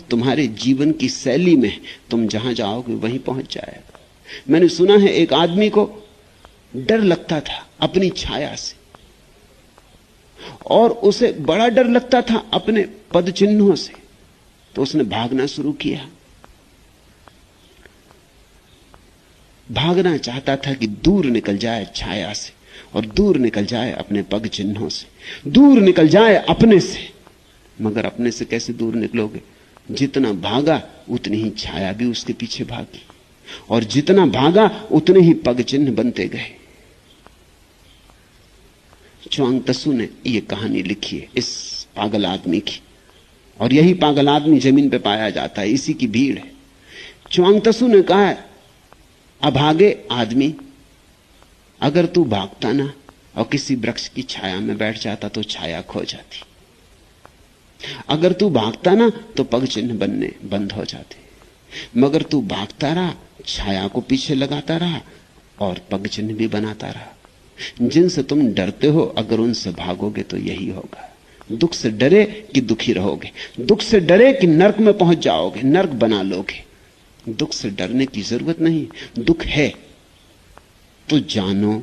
तुम्हारे जीवन की शैली में, तुम जहां जाओगे वहीं पहुंच जाएगा। मैंने सुना है एक आदमी को डर लगता था अपनी छाया से, और उसे बड़ा डर लगता था अपने पद चिन्हों से, तो उसने भागना शुरू किया। भागना चाहता था कि दूर निकल जाए छाया से, और दूर निकल जाए अपने पग चिन्हों से, दूर निकल जाए अपने से। मगर अपने से कैसे दूर निकलोगे? जितना भागा उतनी ही छाया भी उसके पीछे भागी, और जितना भागा उतने ही पग चिन्ह बनते गए। च्वांग त्सु ने यह कहानी लिखी है इस पागल आदमी की, और यही पागल आदमी जमीन पे पाया जाता है, इसी की भीड़ है। च्वांग त्सु ने कहा है, अभागे आदमी, अगर तू भागता ना और किसी वृक्ष की छाया में बैठ जाता तो छाया खो जाती। अगर तू भागता ना तो पग चिन्ह बनने बंद हो जाते। मगर तू भागता रहा, छाया को पीछे लगाता रहा और पग चिन्ह भी बनाता रहा। जिनसे तुम डरते हो, अगर उनसे भागोगे तो यही होगा। दुख से डरे कि दुखी रहोगे, दुख से डरे कि नरक में पहुंच जाओगे, नरक बना लोगे। दुख से डरने की जरूरत नहीं, दुख है तो जानो,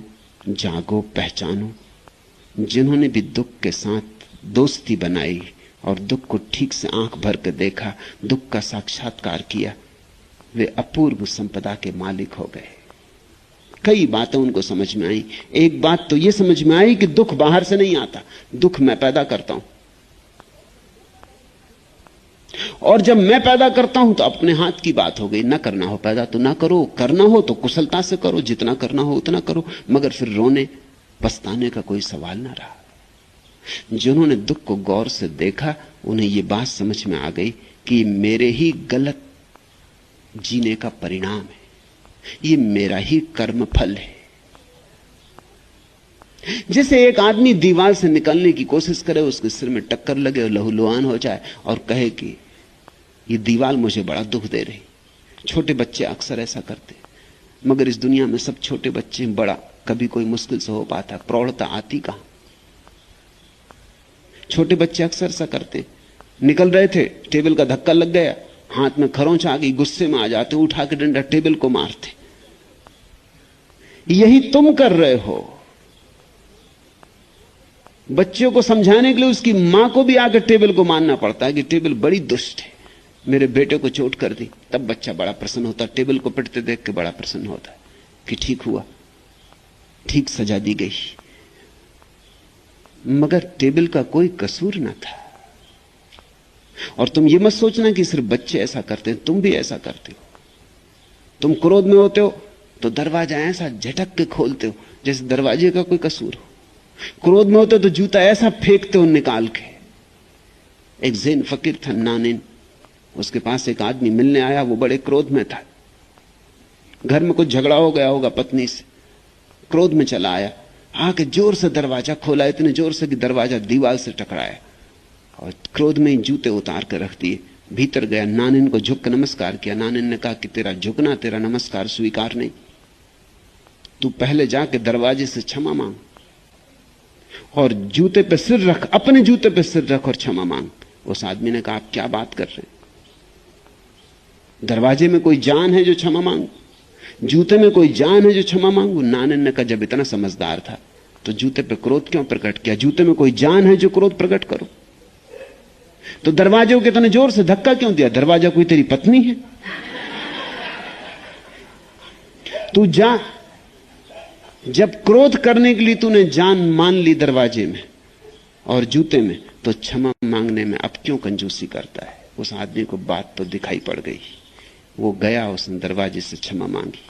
जागो, पहचानो। जिन्होंने भी दुख के साथ दोस्ती बनाई और दुख को ठीक से आंख भर कर देखा, दुख का साक्षात्कार किया, वे अपूर्व संपदा के मालिक हो गए। कई बातें उनको समझ में आई। एक बात तो यह समझ में आई कि दुख बाहर से नहीं आता, दुख मैं पैदा करता हूं, और जब मैं पैदा करता हूं तो अपने हाथ की बात हो गई। ना करना हो पैदा तो ना करो, करना हो तो कुशलता से करो, जितना करना हो उतना करो, मगर फिर रोने पछताने का कोई सवाल ना रहा। जिन्होंने दुख को गौर से देखा, उन्हें यह बात समझ में आ गई कि मेरे ही गलत जीने का परिणाम है, ये मेरा ही कर्म फल है। जैसे एक आदमी दीवार से निकलने की कोशिश करे, उसके सिर में टक्कर लगे और लहूलुहान हो जाए और कहे कि ये दीवार मुझे बड़ा दुख दे रही। छोटे बच्चे अक्सर ऐसा करते, मगर इस दुनिया में सब छोटे बच्चे बड़ा कभी कोई मुश्किल से हो पाता, प्रौढ़ता आती कहां। छोटे बच्चे अक्सर ऐसा करते, निकल रहे थे, टेबल का धक्का लग गया, हाथ में खरोंच आ गई, गुस्से में आ जाते, उठा के डंडा टेबल को मारते। यही तुम कर रहे हो। बच्चों को समझाने के लिए उसकी मां को भी आकर टेबल को मारना पड़ता है कि टेबल बड़ी दुष्ट है, मेरे बेटे को चोट कर दी। तब बच्चा बड़ा प्रसन्न होता, टेबल को पिटते देख के बड़ा प्रसन्न होता है कि ठीक हुआ, ठीक सजा दी गई। मगर टेबल का कोई कसूर ना था। और तुम ये मत सोचना कि सिर्फ बच्चे ऐसा करते हैं, तुम भी ऐसा करते हो। तुम क्रोध में होते हो तो दरवाजा ऐसा झटक के खोलते हो जैसे दरवाजे का कोई कसूर हो। क्रोध में होते तो जूता ऐसा फेंकते हो निकाल के। एक ज़ैन फकीर था नानिन, उसके पास एक आदमी मिलने आया, वो बड़े क्रोध में था। घर में कुछ झगड़ा हो गया होगा पत्नी से, क्रोध में चला आया, आके जोर से दरवाजा खोला, इतने जोर से कि दरवाजा दीवार से टकराया, और क्रोध में ही जूते उतार कर रख दिए। भीतर गया, नानिन को झुक कर नमस्कार किया। नानिन ने कहा कि तेरा झुकना, तेरा नमस्कार स्वीकार नहीं, तू पहले जाके दरवाजे से क्षमा मांग और जूते पे सिर रख, अपने जूते पे सिर रख और क्षमा मांग। उस आदमी ने कहा, आप क्या बात कर रहे हैं? दरवाजे में कोई जान है जो क्षमा मांग? जूते में कोई जान है जो क्षमा मांगू? नानिन ने कहा, जब इतना समझदार था तो जूते पे क्रोध क्यों प्रकट किया? जूते में कोई जान है जो क्रोध प्रकट करो। तो दरवाजे को इतने जोर से धक्का क्यों दिया? दरवाजा कोई तेरी पत्नी है? तू जा, जब क्रोध करने के लिए तूने जान मान ली दरवाजे में और जूते में, तो क्षमा मांगने में अब क्यों कंजूसी करता है? उस आदमी को बात तो दिखाई पड़ गई। वो गया, उसने दरवाजे से क्षमा मांगी,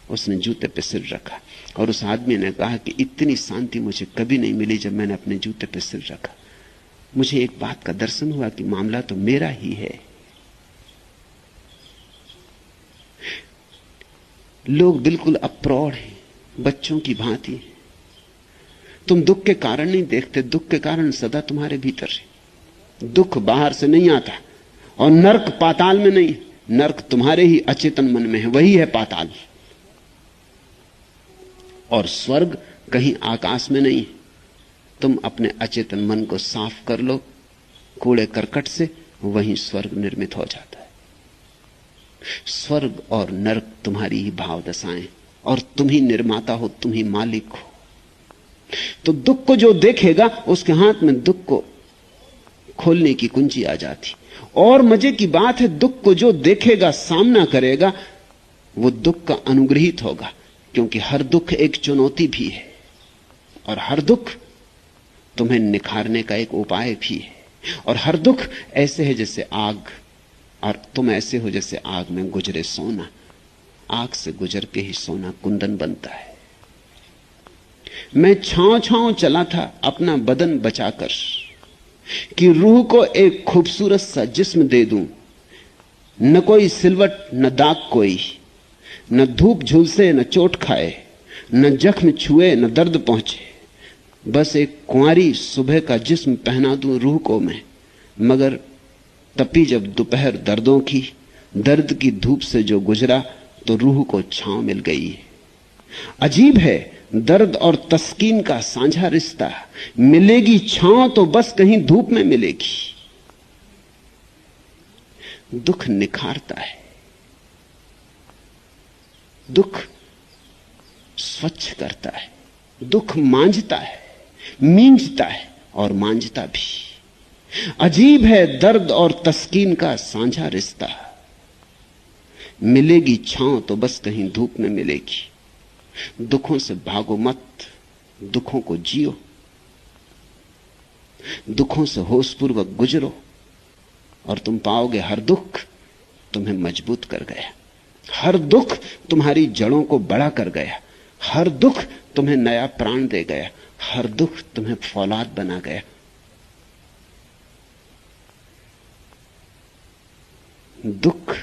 उसने जूते पे सिर रखा, और उस आदमी ने कहा कि इतनी शांति मुझे कभी नहीं मिली जब मैंने अपने जूते पे सिर रखा। मुझे एक बात का दर्शन हुआ कि मामला तो मेरा ही है। लोग बिल्कुल अप्रौढ़ हैं, बच्चों की भांति। तुम दुख के कारण नहीं देखते, दुख के कारण सदा तुम्हारे भीतर है। दुख बाहर से नहीं आता, और नरक पाताल में नहीं, नरक तुम्हारे ही अचेतन मन में है, वही है पाताल। और स्वर्ग कहीं आकाश में नहीं। तुम अपने अचेतन मन को साफ कर लो कूड़े करकट से, वहीं स्वर्ग निर्मित हो जाता है। स्वर्ग और नरक तुम्हारी ही भाव दशाएं, और तुम ही निर्माता हो, तुम ही मालिक हो। तो दुख को जो देखेगा उसके हाथ में दुख को खोलने की कुंजी आ जाती। और मजे की बात है, दुख को जो देखेगा, सामना करेगा, वो दुख का अनुग्रहित होगा, क्योंकि हर दुख एक चुनौती भी है और हर दुख तुम्हें निखारने का एक उपाय भी है। और हर दुख ऐसे है जैसे आग, और तुम ऐसे हो जैसे आग में गुजरे सोना। आग से गुजर के ही सोना कुंदन बनता है। मैं छांव छांव चला था अपना बदन बचाकर, कि रूह को एक खूबसूरत सा जिस्म दे दूं। न कोई सिलवट न दाग कोई, न धूप झुलसे न चोट खाए, न जख्म छुए न दर्द पहुंचे। बस एक कुंवारी सुबह का जिस्म पहना दूं रूह को मैं। मगर तपी जब दोपहर दर्दों की, दर्द की धूप से जो गुजरा, तो रूह को छांव मिल गई है। अजीब है दर्द और तस्कीन का साझा रिश्ता। मिलेगी छांव तो बस कहीं धूप में मिलेगी। दुख निखारता है, दुख स्वच्छ करता है, दुख मांझता है, मींझता है और मांझता भी। अजीब है दर्द और तस्कीन का साझा रिश्ता। मिलेगी छांव तो बस कहीं धूप में मिलेगी। दुखों से भागो मत, दुखों को जियो, दुखों से होशपूर्वक गुजरो, और तुम पाओगे हर दुख तुम्हें मजबूत कर गया, हर दुख तुम्हारी जड़ों को बड़ा कर गया, हर दुख तुम्हें नया प्राण दे गया, हर दुख तुम्हें फौलाद बना गया। दुख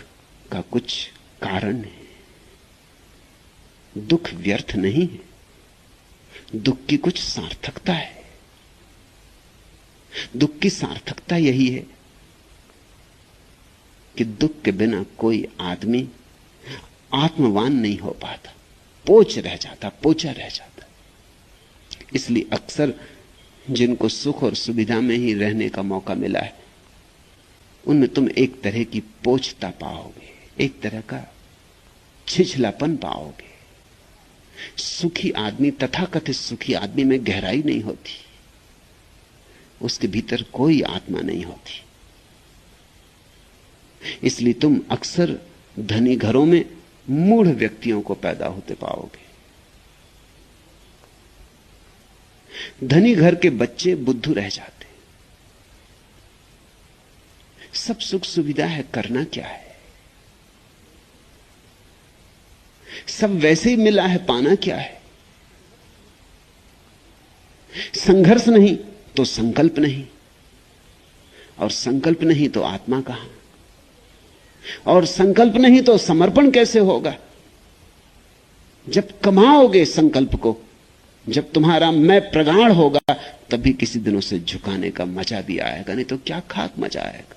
का कुछ कारण है, दुख व्यर्थ नहीं है, दुख की कुछ सार्थकता है। दुख की सार्थकता यही है कि दुख के बिना कोई आदमी आत्मवान नहीं हो पाता, पोच रह जाता, पोचा रह जाता। इसलिए अक्सर जिनको सुख और सुविधा में ही रहने का मौका मिला है, उनमें तुम एक तरह की पोचता पाओगे, एक तरह का छिछलापन पाओगे। सुखी आदमी, तथाकथित सुखी आदमी में गहराई नहीं होती, उसके भीतर कोई आत्मा नहीं होती। इसलिए तुम अक्सर धनी घरों में मूढ़ व्यक्तियों को पैदा होते पाओगे। धनी घर के बच्चे बुद्धू रह जाते। सब सुख सुविधा है, करना क्या है? सब वैसे ही मिला है, पाना क्या है? संघर्ष नहीं तो संकल्प नहीं, और संकल्प नहीं तो आत्मा कहां, और संकल्प नहीं तो समर्पण कैसे होगा? जब कमाओगे संकल्प को, जब तुम्हारा मैं प्रगाढ़ होगा, तभी किसी दिन उसे झुकाने का मजा भी आएगा, नहीं तो क्या खाक मजा आएगा।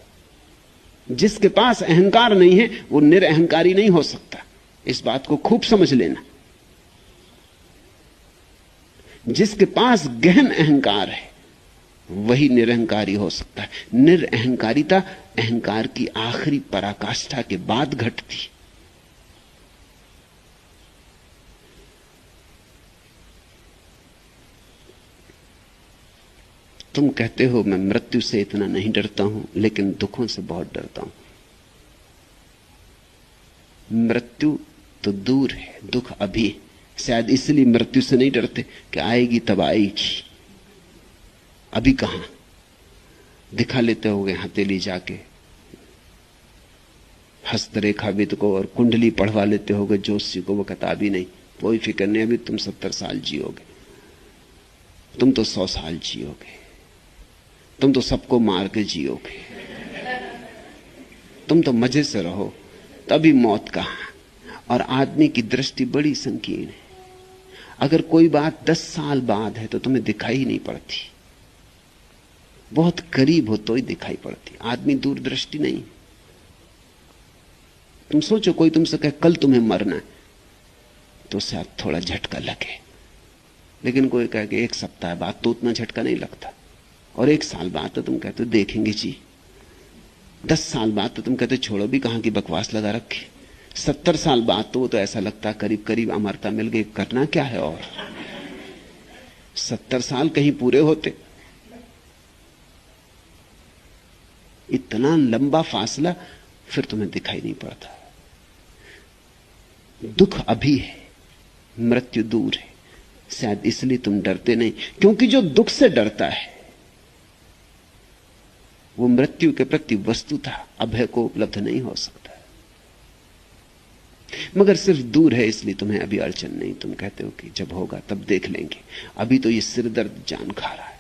जिसके पास अहंकार नहीं है वो निरअहंकारी नहीं हो सकता, इस बात को खूब समझ लेना। जिसके पास गहन अहंकार है वही निरअहंकारी हो सकता है। निरअहंकारिता अहंकार की आखिरी पराकाष्ठा के बाद घटती। तुम कहते हो मैं मृत्यु से इतना नहीं डरता हूं, लेकिन दुखों से बहुत डरता हूं। मृत्यु तो दूर है, दुख अभी। शायद इसलिए मृत्यु से नहीं डरते कि आएगी तब आएगी, अभी कहां। दिखा लेते होगे हथेली जाके हस्तरेखाविद को और कुंडली पढ़वा लेते होगे जोशी को, वो कहता अभी नहीं, कोई फिक्र नहीं, अभी तुम 70 साल जियोगे, तुम तो 100 साल जियोगे, तुम तो सबको मार के जियोगे, तुम तो मजे से रहो, तभी मौत कहां। और आदमी की दृष्टि बड़ी संकीर्ण है। अगर कोई बात 10 साल बाद है तो तुम्हें दिखाई नहीं पड़ती, बहुत करीब हो तो ही दिखाई पड़ती। आदमी दूरदृष्टि नहीं। तुम सोचो कोई तुमसे कहे कल तुम्हें मरना है, तो शायद थोड़ा झटका लगे, लेकिन कोई कहे कि 1 सप्ताह बाद, तो उतना झटका नहीं लगता। और 1 साल बाद तो तुम कहते हो देखेंगे जी, 10 साल बाद तो तुम कहते छोड़ो भी कहां की बकवास लगा रखी। 70 साल बाद तो वो तो ऐसा लगता करीब करीब अमरता मिल गई, करना क्या है और। 70 साल कहीं पूरे होते। इतना लंबा फासला फिर तुम्हें दिखाई नहीं पड़ता। दुख अभी है, मृत्यु दूर है। शायद इसलिए तुम डरते नहीं, क्योंकि जो दुख से डरता है वो मृत्यु के प्रति वस्तुतः अभय को उपलब्ध नहीं हो सकता। मगर सिर्फ दूर है इसलिए तुम्हें अभी अड़चन नहीं। तुम कहते हो कि जब होगा तब देख लेंगे। अभी तो ये सिर दर्द जान खा रहा है।